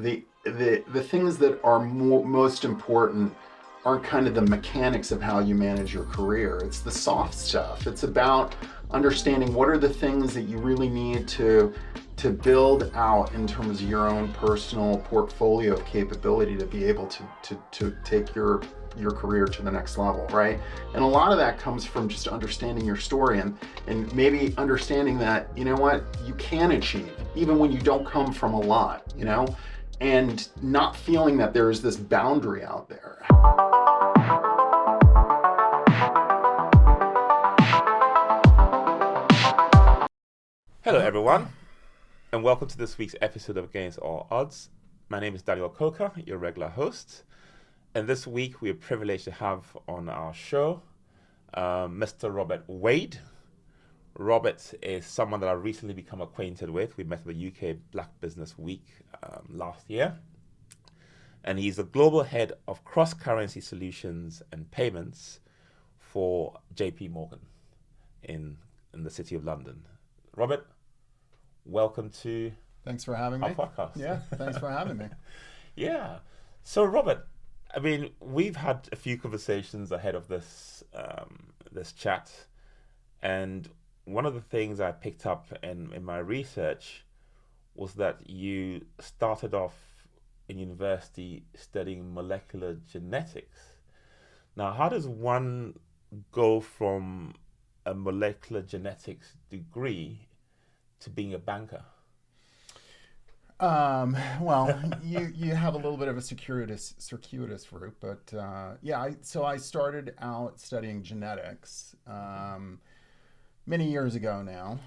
The things that are most important aren't kind of the mechanics of how you manage your career. It's the soft stuff. It's about understanding what are the things that you really need to build out in terms of your own personal portfolio of capability to be able to take your career to the next level, right? And a lot of that comes from just understanding your story and maybe understanding that, you know what, you can achieve even when you don't come from a lot, you know, and not feeling that there's this boundary out there. Hello everyone, and welcome to this week's episode of Against All Odds. My name is Daniel Coker, your regular host, and this week we are privileged to have on our show Mr. Robert Wade. Robert is someone that I've recently become acquainted with. We met at the UK Black Business Week last year, and he's the global head of cross-currency solutions and payments for JP Morgan in the city of London. Robert, welcome to Thanks for having our me. podcast. Yeah, thanks for having me. Yeah. So, Robert, I mean, we've had a few conversations ahead of this this chat, and one of the things I picked up in my research was that you started off in university studying molecular genetics. Now, how does one go from a molecular genetics degree to being a banker? Well, you have a little bit of a circuitous route, but so I started out studying genetics many years ago now.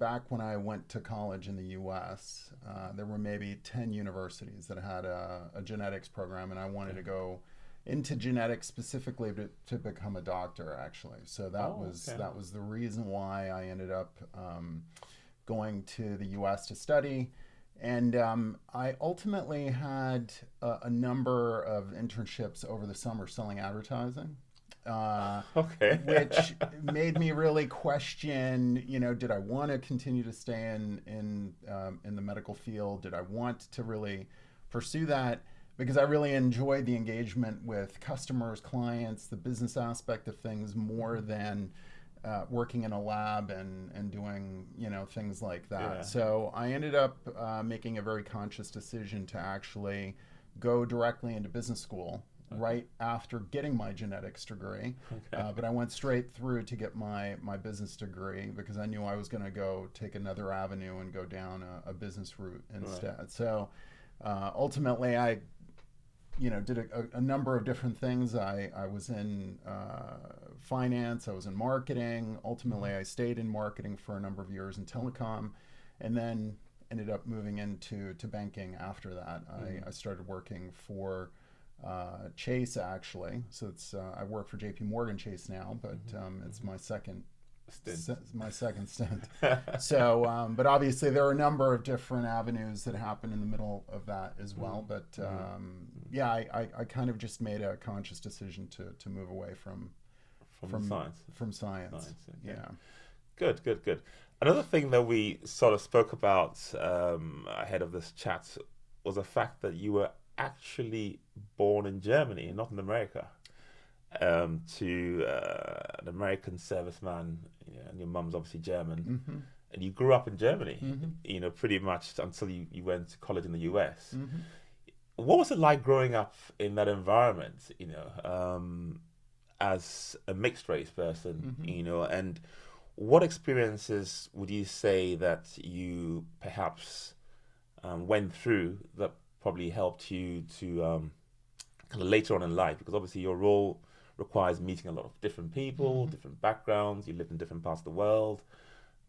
Back when I went to college in the U.S., there were maybe 10 universities that had a genetics program, and I wanted to go into genetics specifically to become a doctor, actually. So that was the reason why I ended up going to the U.S. to study. And I ultimately had a number of internships over the summer selling advertising, which made me really question, you know, did I want to continue to stay in the medical field? Did I want to really pursue that? Because I really enjoyed the engagement with customers, clients, the business aspect of things more than working in a lab and doing, you know, things like that. Yeah. So I ended up making a very conscious decision to actually go directly into business school right after getting my genetics degree. But I went straight through to get my business degree because I knew I was going to go take another avenue and go down a business route instead. Right. So ultimately I did a number of different things. I was in finance, I was in marketing. Ultimately, I stayed in marketing for a number of years in telecom, and then ended up moving into banking after that. I started working for Chase, actually. So it's I work for JP Morgan Chase now, but it's my second stint. So, but obviously there are a number of different avenues that happen in the middle of that as well. But I kind of just made a conscious decision to move away from science. Okay. Yeah. Good. Another thing that we sort of spoke about ahead of this chat was the fact that you were actually born in Germany, not in America. To an American serviceman, and your mum's obviously German, and you grew up in Germany, pretty much until you went to college in the US. What was it like growing up in that environment, as a mixed race person, and what experiences would you say that you perhaps went through that probably helped you to kind of later on in life, because obviously your role requires meeting a lot of different people, different backgrounds. You live in different parts of the world,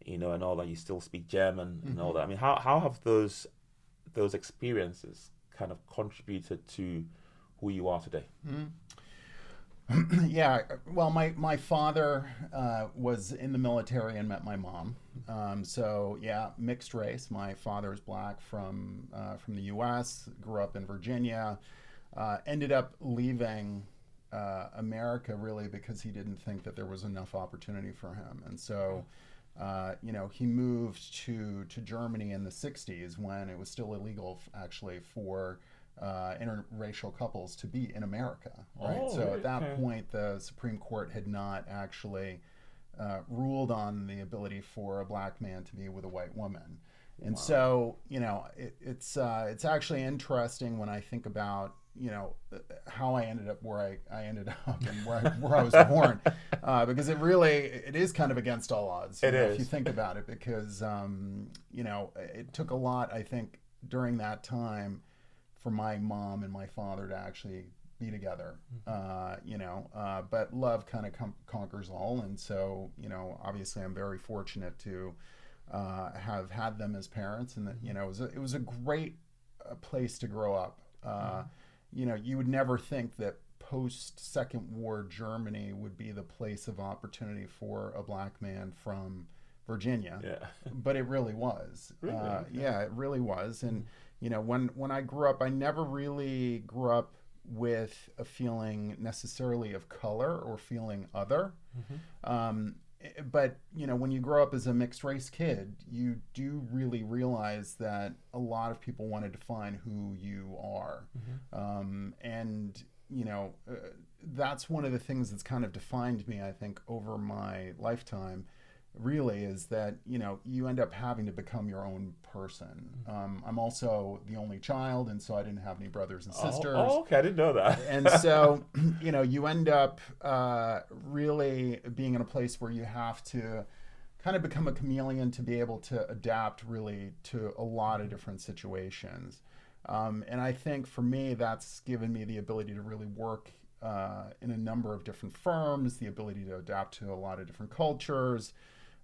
and all that. You still speak German and all that. I mean, how have those experiences kind of contributed to who you are today? Yeah, well, my father was in the military and met my mom. So yeah, mixed race. My father's black from the U.S., grew up in Virginia, ended up leaving America really because he didn't think that there was enough opportunity for him. And so He moved to Germany in the 60s when it was still illegal, actually, for interracial couples to be in America, right? Oh, So really? at that Okay. point, the Supreme Court had not actually ruled on the ability for a black man to be with a white woman. And Wow. so, it's actually interesting when I think about, how I ended up where I ended up and where I was born, because it is kind of against all odds. It If is. you think about it, because it took a lot, I think, during that time for my mom and my father to actually be together. But love kind of conquers all, and so obviously I'm very fortunate to have had them as parents, and that it was a great place to grow up. You would never think that post Second War Germany would be the place of opportunity for a black man from Virginia, Yeah. but it really was. Really? Okay. Yeah, it really was. And when I grew up, I never really grew up with a feeling necessarily of color or feeling other. But when you grow up as a mixed race kid, you do really realize that a lot of people want to define who you are. And that's one of the things that's kind of defined me, I think, over my lifetime, really, is that you end up having to become your own person. I'm also the only child, and so I didn't have any brothers and sisters. Oh, okay. I didn't know that. And so, you end up really being in a place where you have to kind of become a chameleon to be able to adapt really to a lot of different situations. And I think for me, that's given me the ability to really work in a number of different firms, the ability to adapt to a lot of different cultures.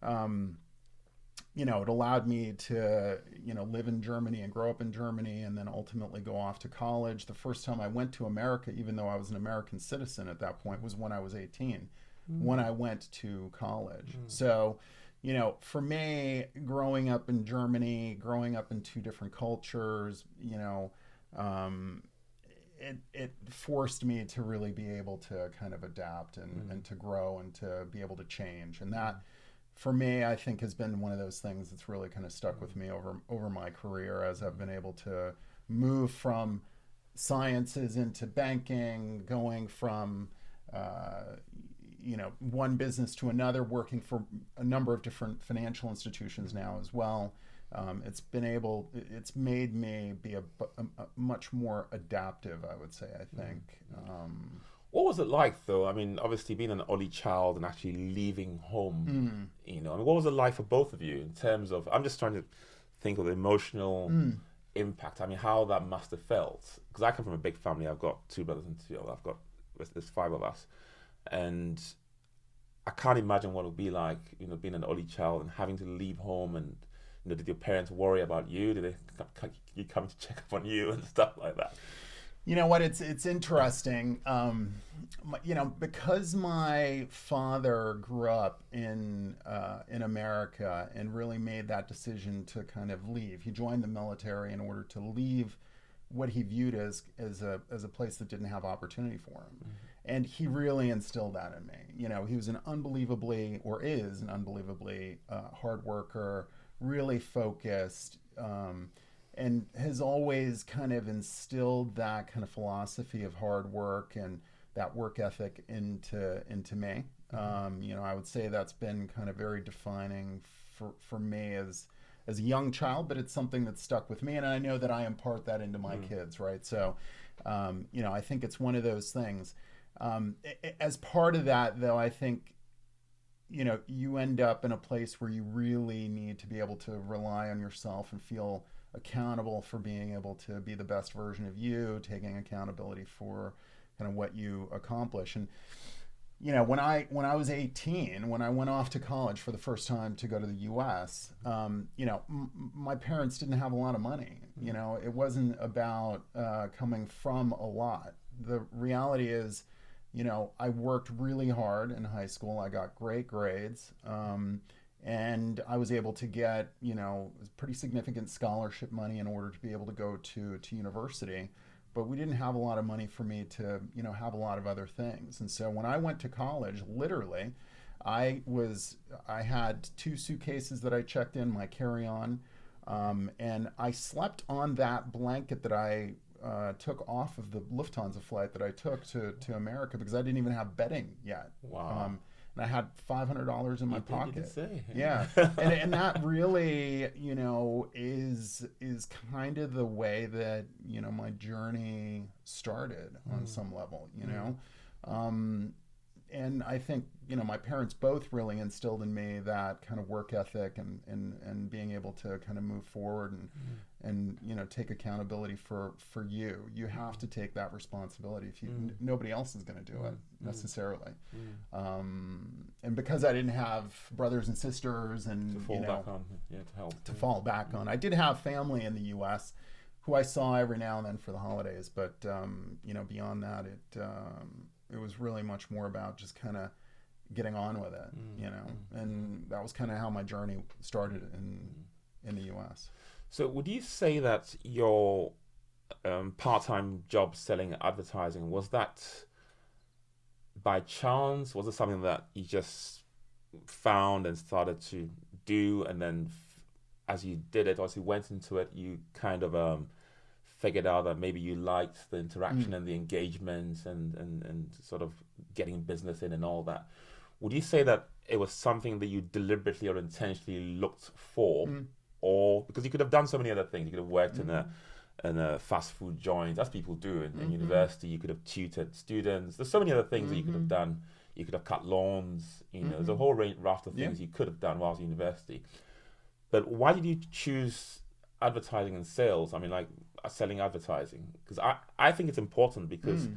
It allowed me to, live in Germany and grow up in Germany, and then ultimately go off to college. The first time I went to America, even though I was an American citizen at that point, was when I was 18, when I went to college. So, for me, growing up in Germany, growing up in two different cultures, it forced me to really be able to kind of adapt and to grow and to be able to change. And that, for me, I think has been one of those things that's really kind of stuck with me over my career, as I've been able to move from sciences into banking, going from one business to another, working for a number of different financial institutions now as well. It's made me be a much more adaptive, I would say, I think. What was it like, though? I mean, obviously being an only child and actually leaving home, I mean, what was it like for both of you in terms of, I'm just trying to think of the emotional impact. I mean, how that must have felt. Because I come from a big family. I've got two brothers and there's five of us. And I can't imagine what it would be like, being an only child and having to leave home. And, did your parents worry about you? Did they come to check up on you and stuff like that? You know what? It's interesting. Because my father grew up in America and really made that decision to kind of leave. He joined the military in order to leave what he viewed as a place that didn't have opportunity for him. And he really instilled that in me. He was is an unbelievably hard worker, really focused, and has always kind of instilled that kind of philosophy of hard work and that work ethic into me. I would say that's been kind of very defining for me as a young child, but it's something that's stuck with me, and I know that I impart that into my kids, right? So, I think it's one of those things. As part of that, though, I think you end up in a place where you really need to be able to rely on yourself and feel accountable for being able to be the best version of you, taking accountability for kind of what you accomplish. And when I was 18, when I went off to college for the first time to go to the U.S., my parents didn't have a lot of money. It wasn't about coming from a lot. The reality is, I worked really hard in high school. I got great grades. And I was able to get, pretty significant scholarship money in order to be able to go to university. But we didn't have a lot of money for me to, have a lot of other things. And so when I went to college, literally, I had 2 suitcases that I checked in, my carry-on, and I slept on that blanket that I took off of the Lufthansa flight that I took to America because I didn't even have bedding yet. Wow. And I had $500 in my pocket. You did say. Yeah, and that really, is kind of the way that my journey started on some level. And I think my parents both really instilled in me that kind of work ethic and being able to kind of move forward and take accountability for you. You have to take that responsibility. If you nobody else is going to do it necessarily. And because I didn't have brothers and sisters and To fall back on, to help. To fall back on, I did have family in the U.S. who I saw every now and then for the holidays, but beyond that, it was really much more about just kind of getting on with it, and that was kind of how my journey started in the U.S. So would you say that your part-time job selling advertising, was that by chance? Was it something that you just found and started to do, and then as you did it, or as you went into it, you kind of figured out that maybe you liked the interaction and the engagement and sort of getting business in and all that? Would you say that it was something that you deliberately or intentionally looked for, or because you could have done so many other things? You could have worked in a fast food joint, as people do in university. You could have tutored students. There's so many other things that you could have done. You could have cut lawns. There's a whole raft of things you could have done whilst in university. But why did you choose advertising and sales? I mean, like selling advertising, because I think it's important, because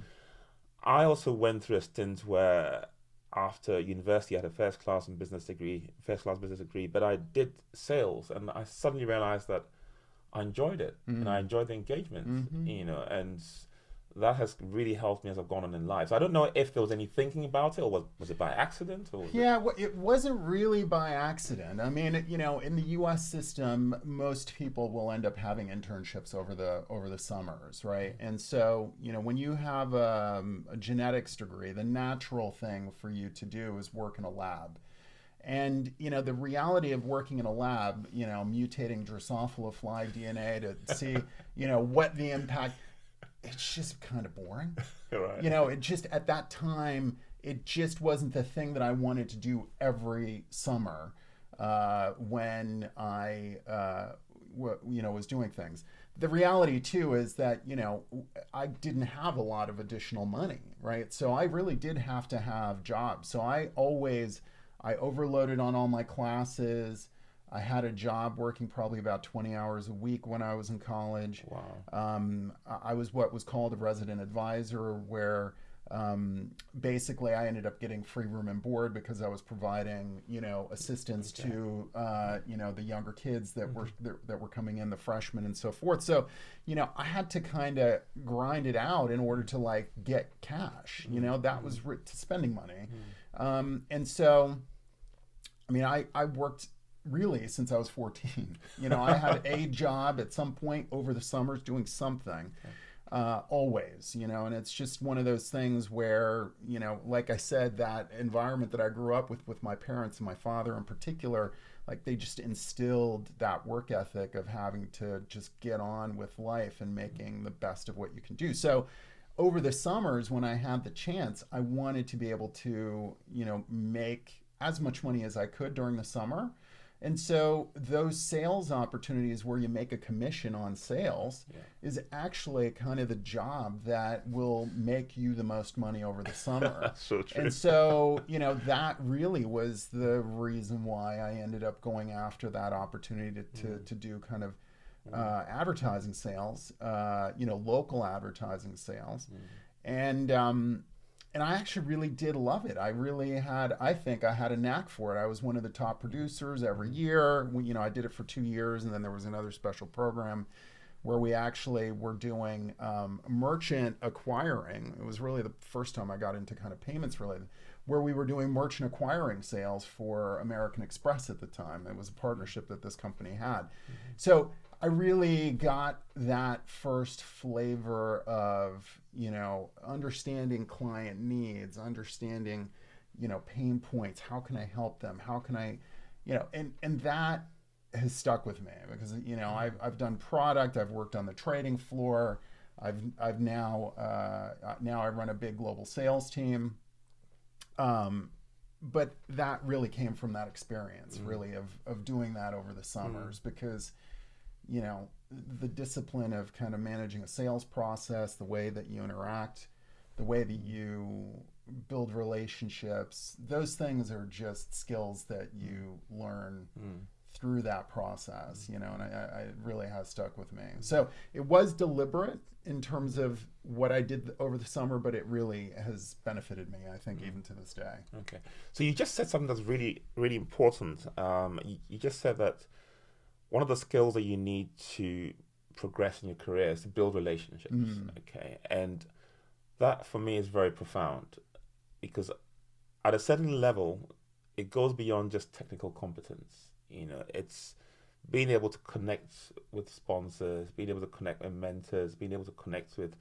I also went through a stint where after university I had a first class business degree, but I did sales, and I suddenly realized that I enjoyed it and I enjoyed the engagement, and that has really helped me as I've gone on in life. So I don't know if there was any thinking about it, or was it by accident? Or it wasn't really by accident. I mean, in the U.S. system, most people will end up having internships over the summers, right? And so, when you have a genetics degree, the natural thing for you to do is work in a lab. And, the reality of working in a lab, mutating Drosophila fly DNA to see, what the impact... It's just kind of boring. Right. It just, at that time, it just wasn't the thing that I wanted to do every summer when I, was doing things. The reality, too, is that, I didn't have a lot of additional money, right? So I really did have to have jobs. So I overloaded on all my classes. I had a job working probably about 20 hours a week when I was in college. Wow. I was what was called a resident advisor, where basically I ended up getting free room and board because I was providing, assistance to, the younger kids that were coming in, the freshmen and so forth. So, I had to kind of grind it out in order to get cash. That was spending money. And so, I mean, I worked really since I was 14. I had a job at some point over the summers doing something, always, and it's just one of those things where, like I said, that environment that I grew up with my parents and my father in particular, they just instilled that work ethic of having to just get on with life and making the best of what you can do. So over the summers, when I had the chance, I wanted to be able to, make as much money as I could during the summer. And so those sales opportunities where you make a commission on sales is actually kind of the job that will make you the most money over the summer. That's so true. And so, that really was the reason why I ended up going after that opportunity to do kind of advertising sales, local advertising sales. And I actually really did love it. I think I had a knack for it. I was one of the top producers every year. I did it for 2 years, and then there was another special program where we actually were doing merchant acquiring. It was really the first time I got into kind of payments related, where we were doing merchant acquiring sales for American Express at the time. It was a partnership that this company had. So I really got that first flavor of, understanding client needs, understanding, pain points. How can I help them? How can I, and that has stuck with me because, I've done product, I've worked on the trading floor. I've now I run a big global sales team. But that really came from that experience, really, of doing that over the summers, because, the discipline of kind of managing a sales process, the way that you interact, the way that you build relationships, those things are just skills that you learn through that process, and it really has stuck with me. So it was deliberate in terms of what I did over the summer, but it really has benefited me, I think, even to this day. Okay. So you just said something that's really, really important. You just said that one of the skills that you need to progress in your career is to build relationships. Okay. And that for me is very profound, because at a certain level, it goes beyond just technical competence. It's being able to connect with sponsors, being able to connect with mentors, being able to connect with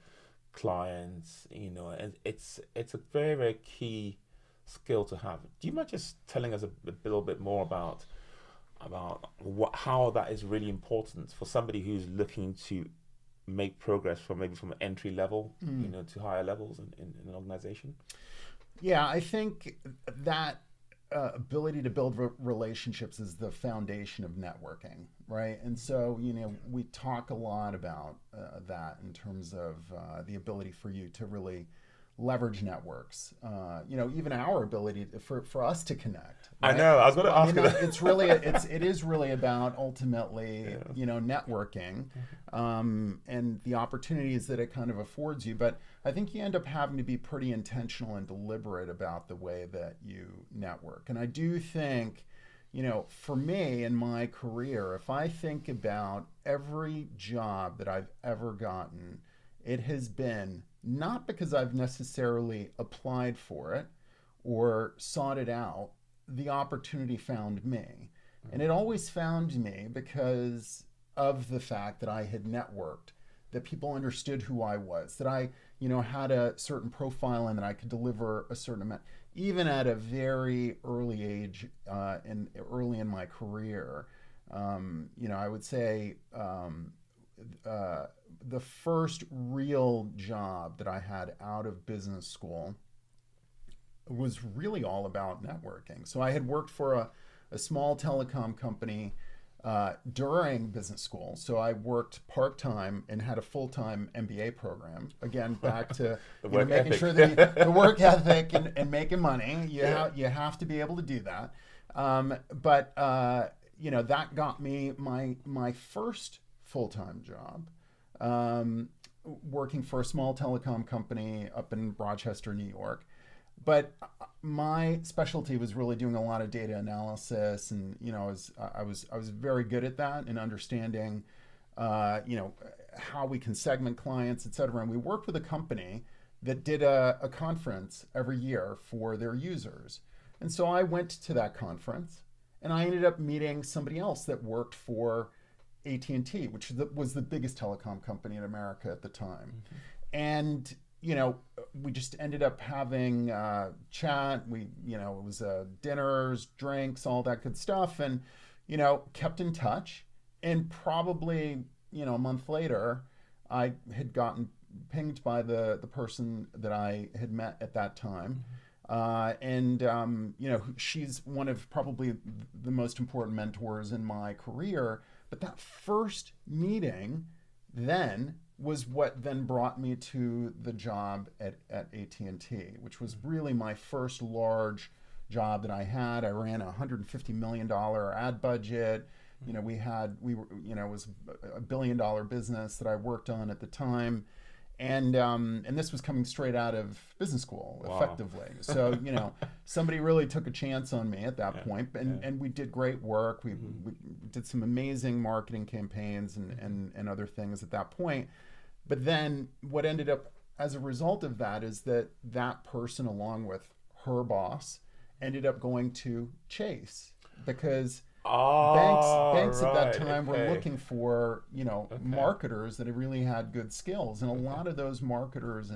clients, and it's a very, very key skill to have. Do you mind just telling us a little bit more about how that is really important for somebody who's looking to make progress from entry level, to higher levels in an organization? Yeah, I think that ability to build relationships is the foundation of networking, right? And so, we talk a lot about that in terms of the ability for you to really leverage networks. Even our ability for us to connect. Right? I know. I was going to ask you that. It is really about ultimately, networking, and the opportunities that it kind of affords you. But I think you end up having to be pretty intentional and deliberate about the way that you network. And I do think, for me in my career, if I think about every job that I've ever gotten, it has been not because I've necessarily applied for it or sought it out. The opportunity found me. And it always found me because of the fact that I had networked, that people understood who I was, that I, had a certain profile and that I could deliver a certain amount, even at a very early age, early in my career. I would say the first real job that I had out of business school was really all about networking. So I had worked for a small telecom company during business school. So I worked part-time and had a full-time MBA program. Again, back to making sure that the work ethic and making money, you have to be able to do that. But that got me my first full-time job, working for a small telecom company up in Rochester, New York. But my specialty was really doing a lot of data analysis, and I was very good at that and understanding, how we can segment clients, et cetera. And we worked with a company that did a conference every year for their users. And so I went to that conference, and I ended up meeting somebody else that worked for AT&T, which was the biggest telecom company in America at the time. And we just ended up having chat. It was dinners, drinks, all that good stuff, and kept in touch. And probably a month later, I had gotten pinged by the person that I had met at that time. She's one of probably the most important mentors in my career. But that first meeting then was what then brought me to the job at AT&T, which was really my first large job that I had. I ran a $150 million ad budget. It was a $1 billion business that I worked on at the time. And this was coming straight out of business school, effectively. So, somebody really took a chance on me at that point. And we did great work. We did some amazing marketing campaigns and other things at that point. But then what ended up as a result of that is that person, along with her boss, ended up going to Chase, because banks at that time were looking for marketers that really had good skills, and a lot of those marketers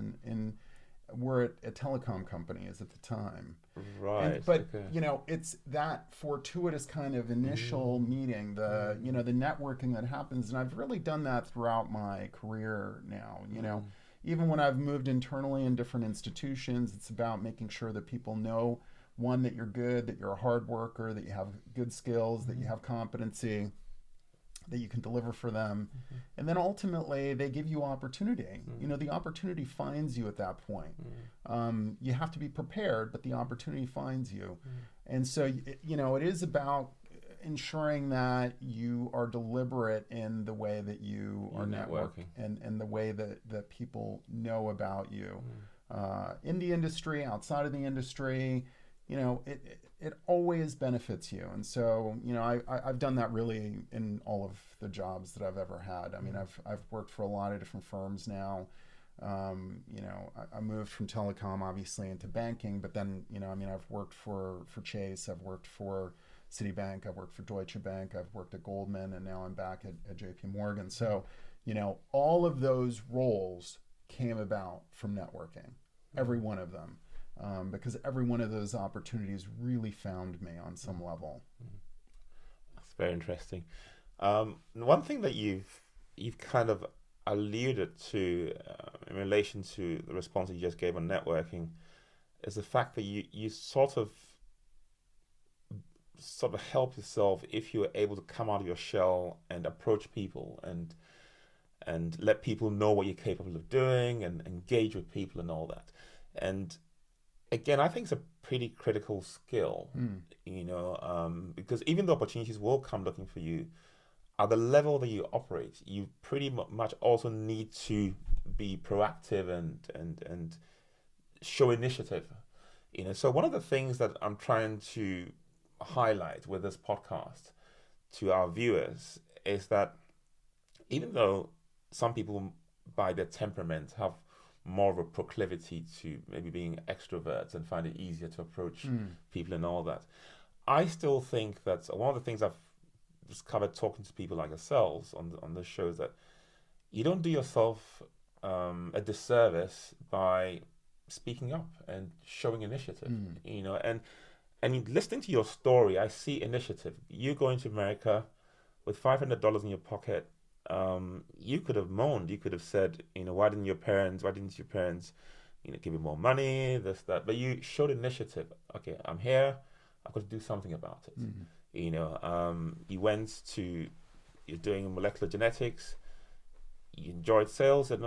were at telecom companies at the time. Right. But okay. it's that fortuitous kind of initial meeting, the the networking that happens, and I've really done that throughout my career now. Even when I've moved internally in different institutions, it's about making sure that people know, one, that you're good, that you're a hard worker, that you have good skills, that you have competency, that you can deliver for them. And then ultimately they give you opportunity. The opportunity finds you at that point. You have to be prepared, but the opportunity finds you. And so, it is about ensuring that you are deliberate in the way that you are networking and the way that people know about you. In the industry, outside of the industry, it always benefits you. And so, I've done that really in all of the jobs that I've ever had. I mean, I've worked for a lot of different firms now. I moved from telecom obviously into banking, but then, I've worked for Chase, I've worked for Citibank, I've worked for Deutsche Bank, I've worked at Goldman, and now I'm back at JP Morgan. So, all of those roles came about from networking, every one of them. Because every one of those opportunities really found me on some level. That's very interesting. One thing that you've kind of alluded to in relation to the response you just gave on networking is the fact that you sort of help yourself if you're able to come out of your shell and approach people and let people know what you're capable of doing and engage with people and all that. And again, I think it's a pretty critical skill, because even though opportunities will come looking for you, at the level that you operate, you pretty much also need to be proactive and show initiative. So one of the things that I'm trying to highlight with this podcast to our viewers is that even though some people by their temperament have more of a proclivity to maybe being extroverts and find it easier to approach people and all that, I still think that one of the things I've discovered talking to people like yourselves on this show is that you don't do yourself a disservice by speaking up and showing initiative. And listening to your story, I see initiative. You going to America with $500 in your pocket. You could have moaned. You could have said, why didn't your parents, give you more money, this, that. But you showed initiative. Okay, I'm here. I've got to do something about it. You're doing molecular genetics. You enjoyed sales. And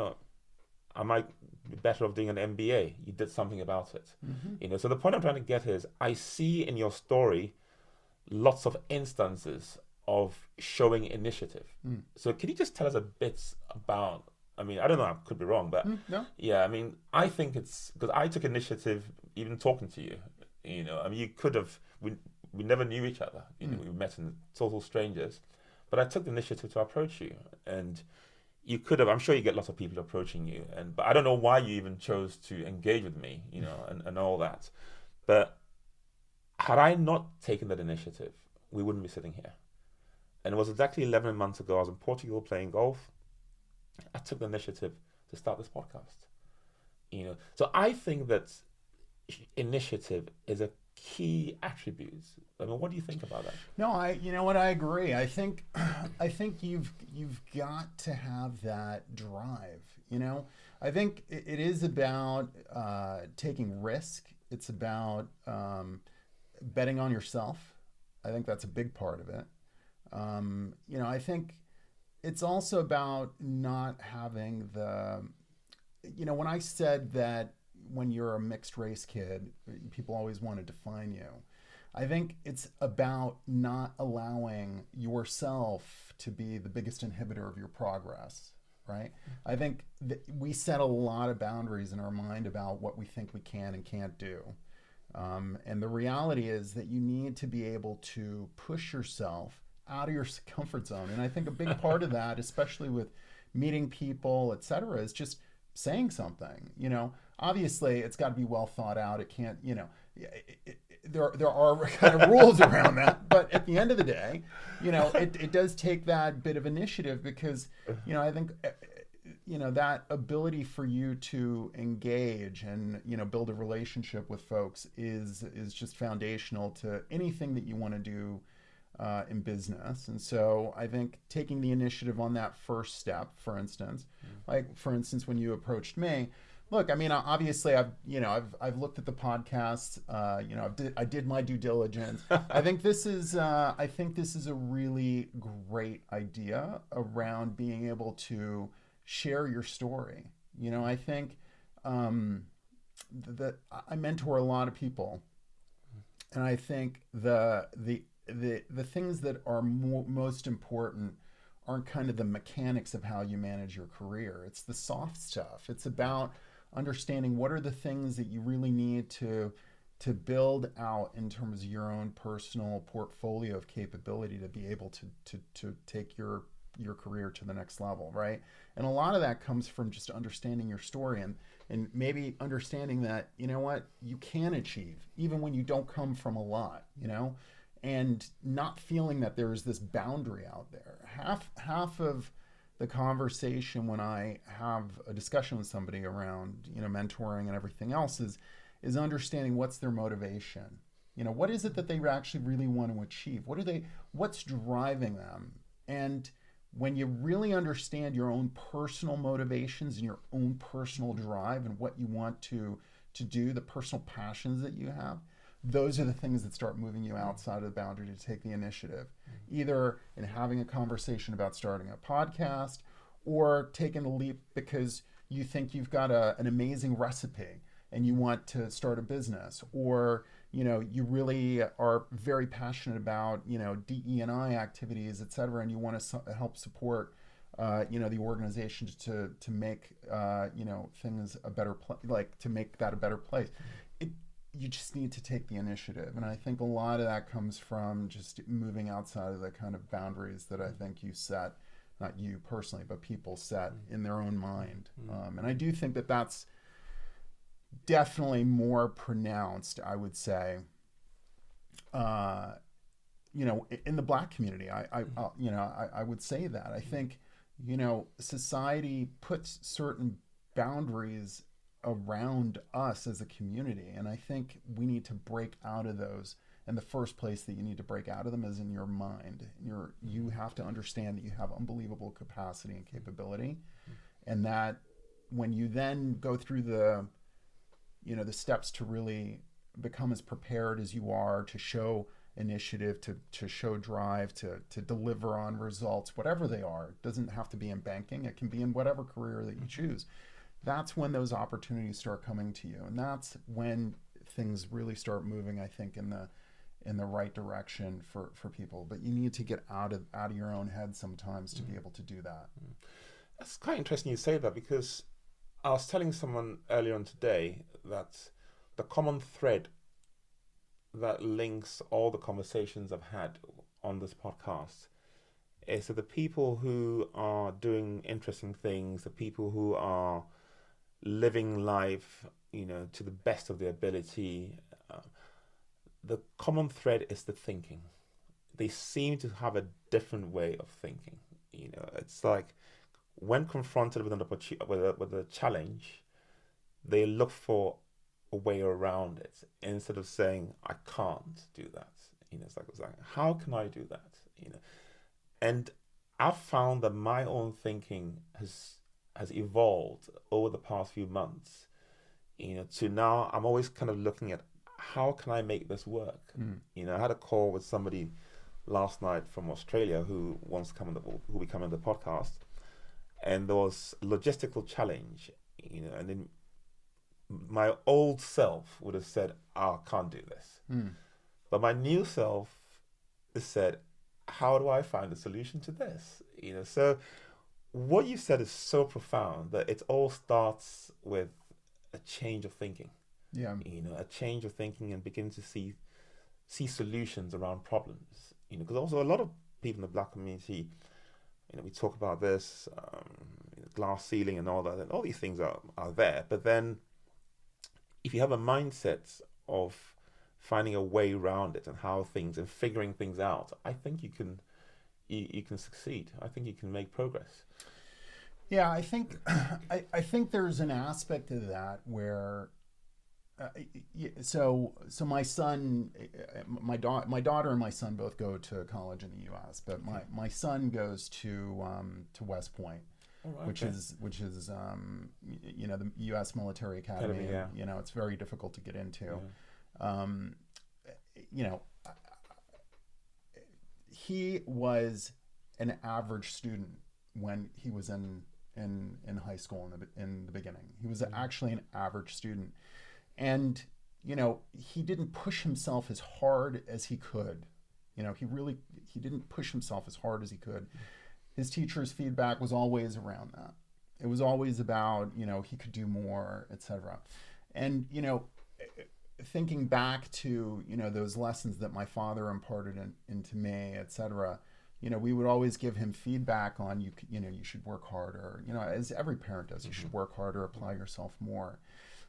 I might be better off doing an MBA. You did something about it. So the point I'm trying to get is, I see in your story lots of instances of showing initiative. So can you just tell us a bit about, I don't know, I could be wrong, but no. Yeah, I think it's because I took initiative even talking to you. You could have, we never knew each other. We met in total strangers, but I took the initiative to approach you, and you could have, I'm sure you get lots of people approaching you, but I don't know why you even chose to engage with me, and all that. But had I not taken that initiative, we wouldn't be sitting here. And it was exactly 11 months ago. I was in Portugal playing golf. I took the initiative to start this podcast. So I think that initiative is a key attribute. What do you think about that? No, I agree. I think you've got to have that drive. I think it is about taking risk. It's about betting on yourself. I think that's a big part of it. I think it's also about not having when I said that when you're a mixed race kid, people always want to define you. I think it's about not allowing yourself to be the biggest inhibitor of your progress, right? I think that we set a lot of boundaries in our mind about what we think we can and can't do. And the reality is that you need to be able to push yourself out of your comfort zone. And I think a big part of that, especially with meeting people, et cetera, is just saying something. Obviously it's got to be well thought out. It can't, there are kind of rules around that, but at the end of the day, it does take that bit of initiative, because, I think that ability for you to engage and, build a relationship with folks is just foundational to anything that you want to do in business. And so I think taking the initiative on that first step, for instance, when you approached me, look, I mean, obviously I've looked at the podcasts, I did my due diligence. I think this is a really great idea around being able to share your story. I think that I mentor a lot of people, and I think the things that are most important aren't kind of the mechanics of how you manage your career. It's the soft stuff. It's about understanding what are the things that you really need to build out in terms of your own personal portfolio of capability to be able to take your career to the next level, right? And a lot of that comes from just understanding your story and maybe understanding that, you can achieve even when you don't come from a lot, and not feeling that there's this boundary out there. Half of the conversation when I have a discussion with somebody around, mentoring and everything else is understanding what's their motivation. What is it that they actually really want to achieve? What's driving them? And when you really understand your own personal motivations and your own personal drive and what you want to do, the personal passions that you have, those are the things that start moving you outside of the boundary to take the initiative, either in having a conversation about starting a podcast or taking the leap because you think you've got an amazing recipe and you want to start a business, or you really are very passionate about DE&I activities, et cetera, and you want to help support the organization to make things a better to make that a better place. You just need to take the initiative. And I think a lot of that comes from just moving outside of the kind of boundaries that I think you set, not you personally, but people set in their own mind. And I do think that that's definitely more pronounced, I would say, in the Black community. I would say that. I think, society puts certain boundaries around us as a community, and I think we need to break out of those. And the first place that you need to break out of them is in your mind. You have to understand that you have unbelievable capacity and capability, and that when you then go through the steps to really become as prepared as you are, to show initiative, to show drive, to deliver on results, whatever they are. It doesn't have to be in banking. It can be in whatever career that you choose. That's when those opportunities start coming to you, and that's when things really start moving, I think, in the right direction for people. But you need to get out of your own head sometimes to be able to do that. That's quite interesting you say that, because I was telling someone earlier on today that the common thread that links all the conversations I've had on this podcast is that the people who are doing interesting things, the people who are living life, to the best of their ability, the common thread is the thinking. They seem to have a different way of thinking. It's like when confronted with with a challenge, they look for a way around it instead of saying, "I can't do that." It's like, how can I do that? And I've found that my own thinking has evolved over the past few months, to now I'm always kind of looking at how can I make this work. I had a call with somebody last night from Australia who wants to come who will be coming on the podcast, and there was a logistical challenge, and then my old self would have said, "I can't do this," but my new self has said, "How do I find a solution to this?" So what you said is so profound that it all starts with a change of thinking. Yeah. A change of thinking and begin to see solutions around problems. Because also a lot of people in the Black community, we talk about this, glass ceiling and all that, and all these things are there. But then if you have a mindset of finding a way around it and figuring things out, I think you can succeed. I think you can make progress. Yeah, I think I think there's an aspect of that where so my son, my daughter and my son both go to college in the U.S., but my son goes to West Point, All right, which okay. is the U.S. military academy, Academy, yeah. and it's very difficult to get into. Yeah. Um, you know, he was an average student when he was in high school in the beginning. He was actually an average student, and he didn't push himself as hard as he could. He didn't push himself as hard as he could. His teacher's feedback was always around that. It was always about he could do more, etc. And thinking back to those lessons that my father imparted into me, etc. We would always give him feedback on you should work harder. As every parent does, you should work harder, apply yourself more.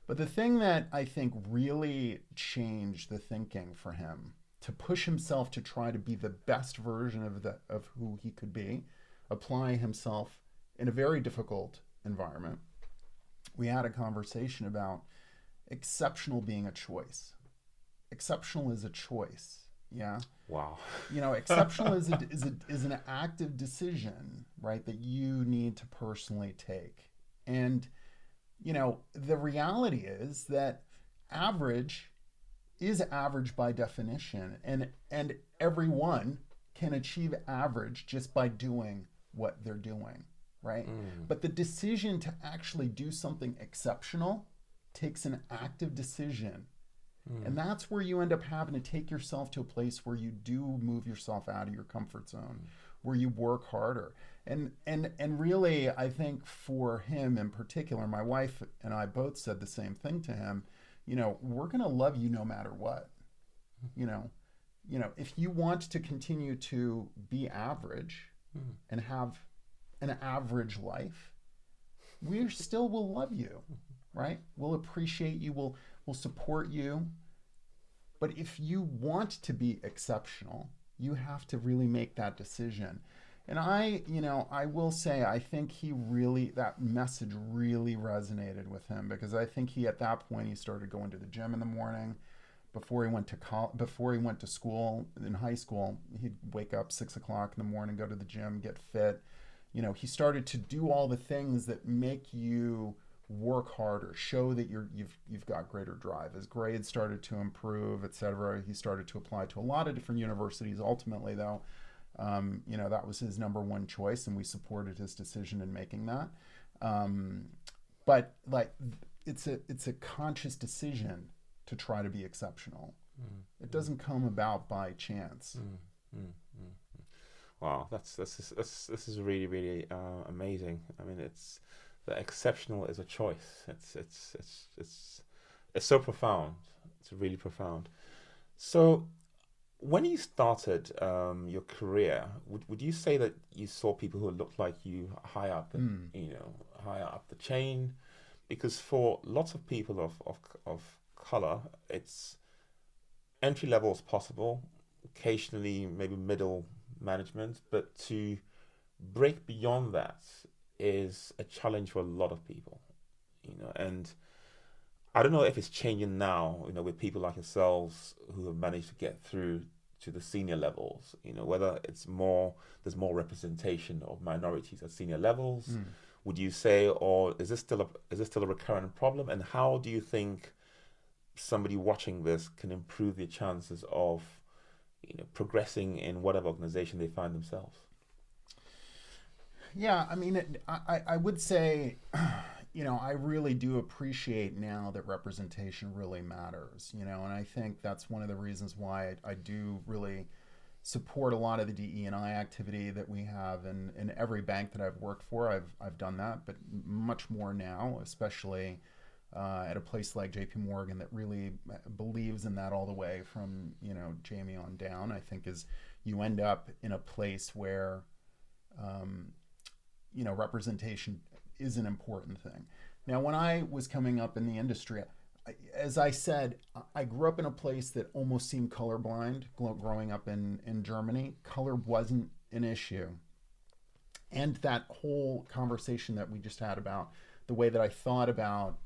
But the thing that I think really changed the thinking for him to push himself to try to be the best version of who he could be, apply himself in a very difficult environment. We had a conversation about exceptional being a choice. Exceptional is a choice. Yeah. Wow. Exceptional is an active decision, right, that you need to personally take. And the reality is that average is average by definition, and everyone can achieve average just by doing what they're doing, right? But the decision to actually do something exceptional takes an active decision. And that's where you end up having to take yourself to a place where you do move yourself out of your comfort zone, where you work harder. And really, I think for him in particular, my wife and I both said the same thing to him. We're going to love you no matter what. If you want to continue to be average and have an average life, we still will love you, right? We'll appreciate you. We'll support you. But if you want to be exceptional, you have to really make that decision. And I will say, I think that message really resonated with him, because I think at that point, he started going to the gym in the morning. Before he went to school in high school, he'd wake up 6 o'clock in the morning, go to the gym, get fit. He started to do all the things that make you work harder, show that you've got greater drive. His grades started to improve, etc. He started to apply to a lot of different universities. Ultimately, though, that was his number one choice, and we supported his decision in making that. But it's a conscious decision to try to be exceptional. It doesn't come about by chance. Wow, this is really, really amazing. I mean, the exceptional is a choice. It's so profound. It's really profound. So, when you started your career, would you say that you saw people who looked like you high up, higher up the chain? Because for lots of people of color, it's entry level is possible. Occasionally, maybe middle management, but to break beyond that is a challenge for a lot of people, and I don't know if it's changing now, with people like yourselves who have managed to get through to the senior levels, whether there's more representation of minorities at senior levels, would you say, or is this still a recurrent problem? And how do you think somebody watching this can improve their chances of progressing in whatever organization they find themselves? Yeah, I mean, I would say, I really do appreciate now that representation really matters, and I think that's one of the reasons why I do really support a lot of the DE&I activity that we have in every bank that I've worked for. I've done that, but much more now, especially at a place like JP Morgan that really believes in that all the way from, Jamie on down. I think is you end up in a place where representation is an important thing. Now, when I was coming up in the industry, as I said, I grew up in a place that almost seemed colorblind. Growing up in Germany, color wasn't an issue. And that whole conversation that we just had about the way that I thought about,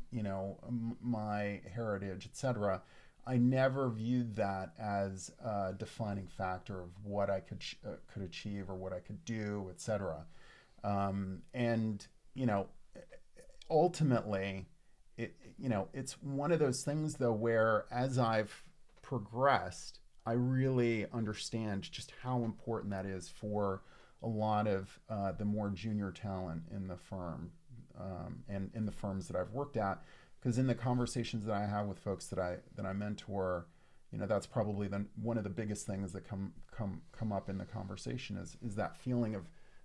my heritage, etc., I never viewed that as a defining factor of what I could achieve or what I could do, etc. And ultimately, it's one of those things though where as I've progressed, I really understand just how important that is for a lot of the more junior talent in the firm, and in the firms that I've worked at. Because in the conversations that I have with folks that I mentor, that's probably one of the biggest things that come up in the conversation is that feeling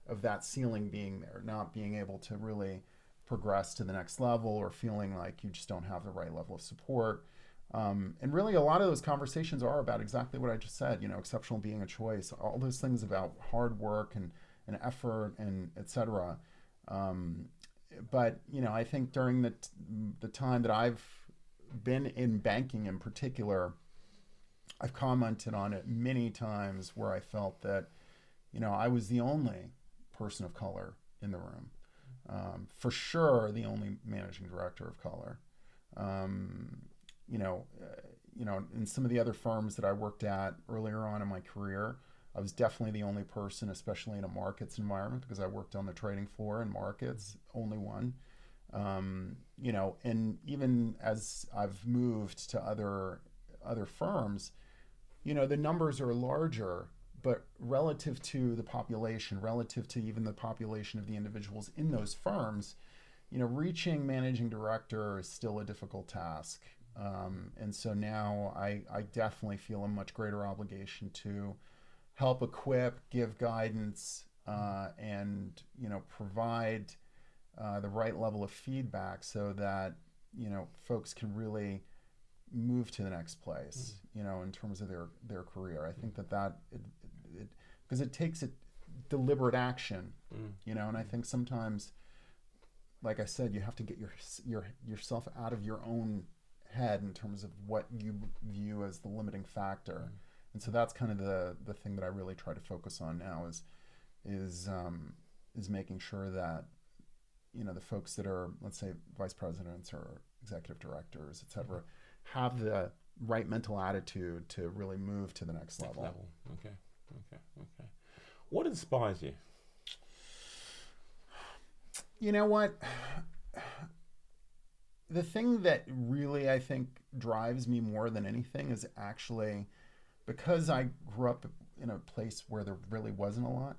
of that ceiling being there, not being able to really progress to the next level, or feeling like you just don't have the right level of support. And really, a lot of those conversations are about exactly what I just said. Exceptional being a choice, all those things about hard work and effort and etc. But I think during the time that I've been in banking in particular, I've commented on it many times where I felt that I was the only person of color in the room, for sure the only managing director of color. In some of the other firms that I worked at earlier on in my career, I was definitely the only person, especially in a markets environment, because I worked on the trading floor in markets, only one. And even as I've moved to other firms, the numbers are larger, but relative to the population, relative to even the population of the individuals in those firms, reaching managing director is still a difficult task. And so now I definitely feel a much greater obligation to help equip, give guidance, and provide the right level of feedback so that folks can really move to the next place, in terms of their career. I think that because it takes a deliberate action, and I think sometimes, like I said, you have to get yourself out of your own head in terms of what you view as the limiting factor. And so that's kind of the thing that I really try to focus on now is making sure that the folks that are, let's say, vice presidents or executive directors, et cetera, have the right mental attitude to really move to the next level. Okay. What inspires you? You know what? The thing that really, I think, drives me more than anything is actually, because I grew up in a place where there really wasn't a lot,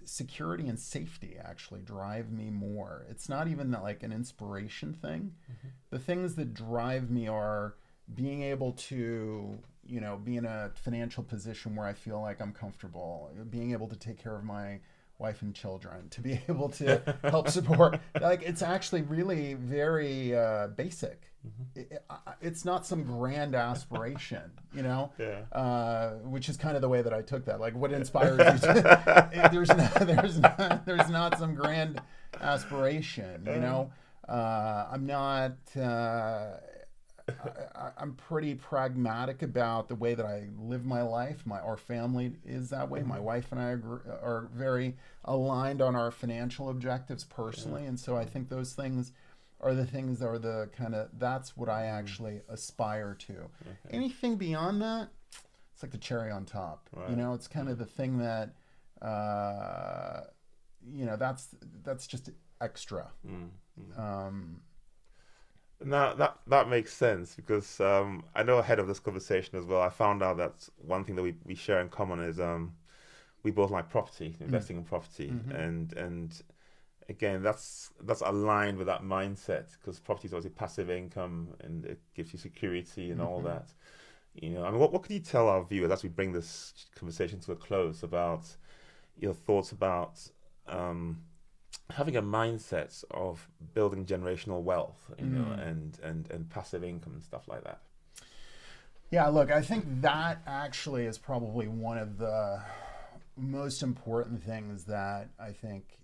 security and safety actually drive me more. It's not even like an inspiration thing. The things that drive me are being able to, be in a financial position where I feel like I'm comfortable, being able to take care of my wife and children, to be able to help support. Like, it's actually really very basic. It's not some grand aspiration, which is kind of the way that I took that. Like, what inspires you? There's not some grand aspiration, I'm not. I'm pretty pragmatic about the way that I live my life. Our family is that way. My wife and I are very aligned on our financial objectives personally, and so I think those things are the things that are that's what I actually aspire to. Anything beyond that, it's like the cherry on top. Right. It's kind of the thing that that's just extra. Now that makes sense, because I know ahead of this conversation as well, I found out that one thing that we share in common is we both like property, investing in property, and again that's aligned with that mindset, because property is obviously passive income and it gives you security and all that. What can you tell our viewers as we bring this conversation to a close about your thoughts about having a mindset of building generational wealth, and passive income and stuff like that? Yeah, look, I think that actually is probably one of the most important things that I think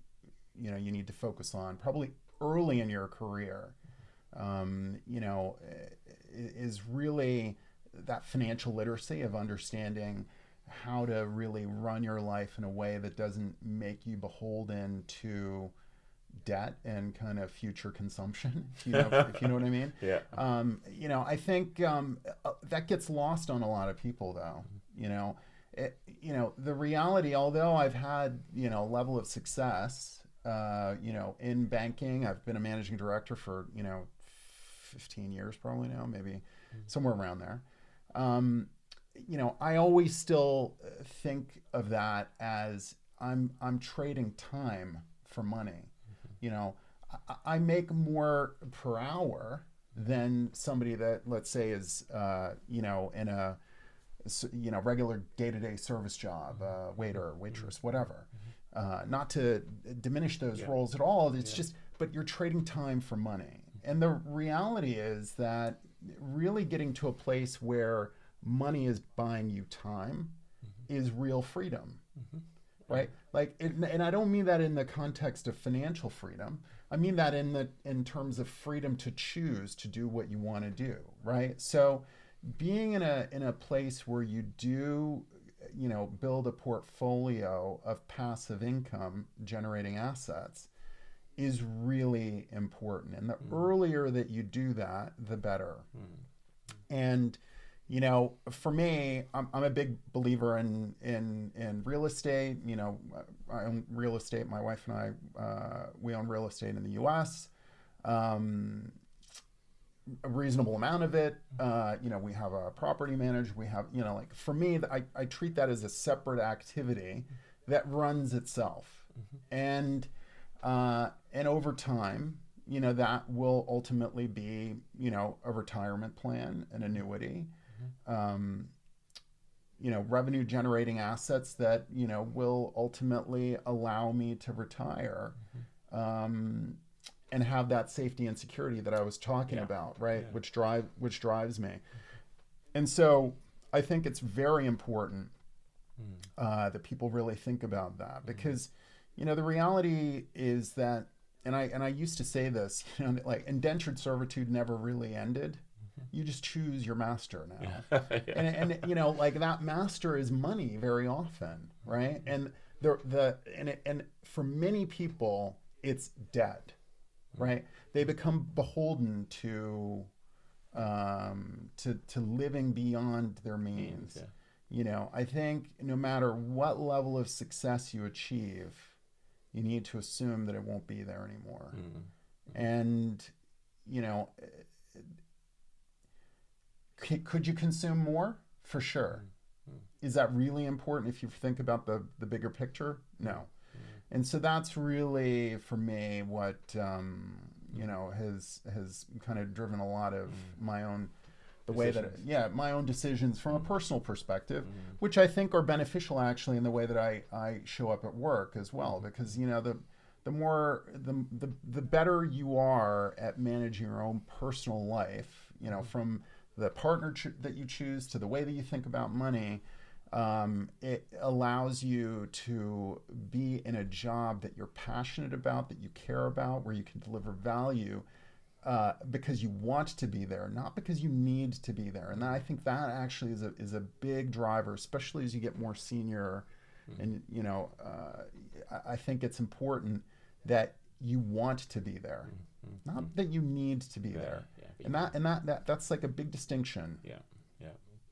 you need to focus on probably early in your career. Is really that financial literacy of understanding how to really run your life in a way that doesn't make you beholden to debt and kind of future consumption, if you know what I mean. Yeah. I think that gets lost on a lot of people, though. The reality, although I've had level of success, in banking, I've been a managing director for 15 years probably now, maybe somewhere around there. I always still think of that as I'm trading time for money. I make more per hour than somebody that, let's say, is in a regular day-to-day service job, waiter, waitress, whatever. Not to diminish those roles at all. It's just, but you're trading time for money. And the reality is that really getting to a place where money is buying you time is real freedom. Right? And I don't mean that in the context of financial freedom. I mean that in terms of freedom to choose to do what you want to do, right? So being in a place where you do, build a portfolio of passive income generating assets is really important. And the earlier that you do that, the better. And for me, I'm a big believer in real estate. I own real estate. My wife and I, we own real estate in the U.S. A reasonable amount of it. We have a property manager. We have, for me, I treat that as a separate activity that runs itself. And over time, that will ultimately be, a retirement plan, an annuity. Revenue generating assets that, will ultimately allow me to retire, and have that safety and security that I was talking about, right? Yeah. Which drives me. And so I think it's very important, that people really think about that, because, the reality is that, and I used to say this, like indentured servitude never really ended. You just choose your master now. And like that master is money very often, right? And and for many people it's debt, right? They become beholden to living beyond their means. I think no matter what level of success you achieve, you need to assume that it won't be there anymore. And could you consume more? For sure. Is that really important if you think about the bigger picture? No. And so that's really, for me, what has kind of driven a lot of my own my own decisions from a personal perspective, which I think are beneficial actually in the way that I show up at work as well, because the better you are at managing your own personal life, from the partner that you choose to the way that you think about money, it allows you to be in a job that you're passionate about, that you care about, where you can deliver value, because you want to be there, not because you need to be there. And I think that actually is a big driver, especially as you get more senior. And I think it's important that you want to be there, not that you need to be there. And that's like a big distinction. Yeah.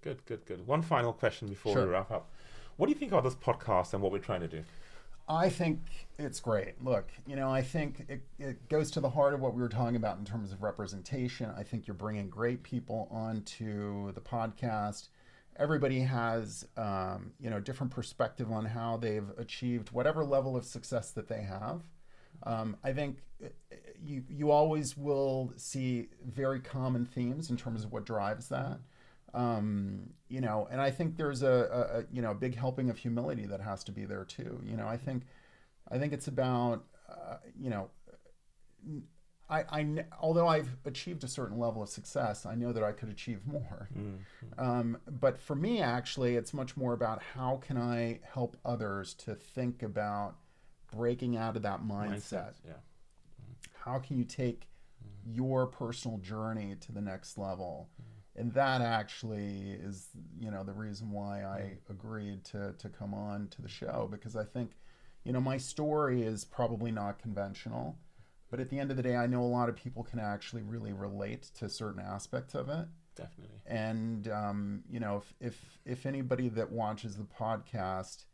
Good. One final question before Sure. we wrap up. What do you think about this podcast and what we're trying to do? I think it's great. Look, I think it goes to the heart of what we were talking about in terms of representation. I think you're bringing great people onto the podcast. Everybody has, different perspective on how they've achieved whatever level of success that they have. I think you always will see very common themes in terms of what drives that. And I think there's a big helping of humility that has to be there too. I think it's about, although I've achieved a certain level of success, I know that I could achieve more. But for me, actually, it's much more about how can I help others to think about breaking out of that mindset. How can you take your personal journey to the next level And that actually is, the reason why I agreed to come on to the show, because I think, my story is probably not conventional, but at the end of the day, I know a lot of people can actually really relate to certain aspects of it. Definitely. And, if anybody that watches the podcast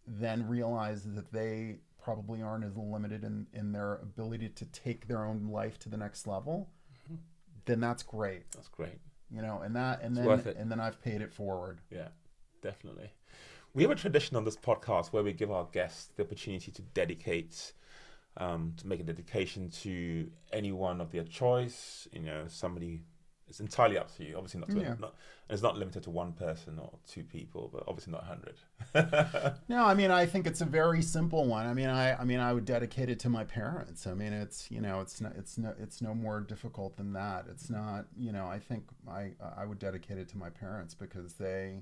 then realizes that they probably aren't as limited in their ability to take their own life to the next level, then that's great. That's great. And then I've paid it forward. Yeah, definitely. We have a tradition on this podcast where we give our guests the opportunity to dedicate, to make a dedication to anyone of their choice. Somebody. It's entirely up to you. Obviously, it's not limited to one person or two people, but obviously not 100. No, I think it's a very simple one. I would dedicate it to my parents. It's no more difficult than that. It's not. I think I would dedicate it to my parents because they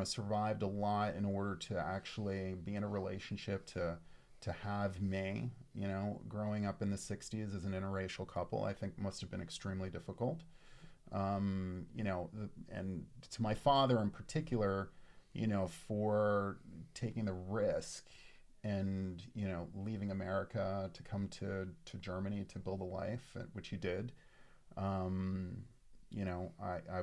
survived a lot in order to actually be in a relationship to have me, growing up in the 60s as an interracial couple, I think must have been extremely difficult. And to my father in particular, for taking the risk and, leaving America to come to Germany to build a life, which he did. I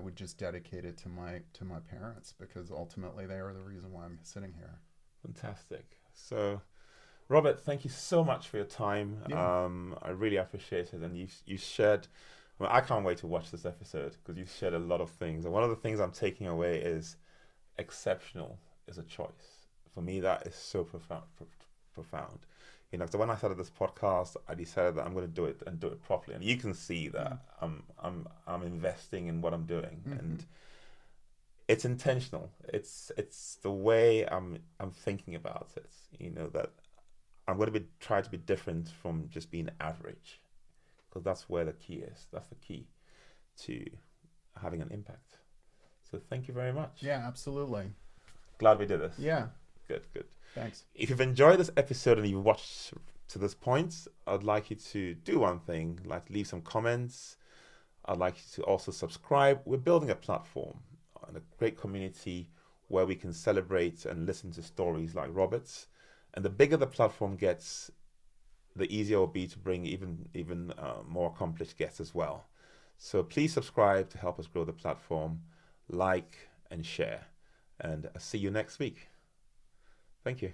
would just dedicate it to my parents because ultimately they are the reason why I'm sitting here. Fantastic. So, Robert, thank you so much for your time. Yeah. I really appreciate it. And you shared, I can't wait to watch this episode because you've shared a lot of things. And one of the things I'm taking away is exceptional is a choice. For me, that is so profound. So when I started this podcast, I decided that I'm going to do it and do it properly. And you can see that I'm investing in what I'm doing. Mm-hmm. And it's intentional. It's the way I'm thinking about it. That I'm going to try to be different from just being average, because that's where the key is. That's the key to having an impact. So thank you very much. Yeah, absolutely. Glad we did this. Yeah. Good. Thanks. If you've enjoyed this episode and you've watched to this point, I'd like you to do one thing, like leave some comments. I'd like you to also subscribe. We're building a platform and a great community where we can celebrate and listen to stories like Robert's. And the bigger the platform gets, the easier it will be to bring even more accomplished guests as well. So please subscribe to help us grow the platform, like and share. And I'll see you next week. Thank you.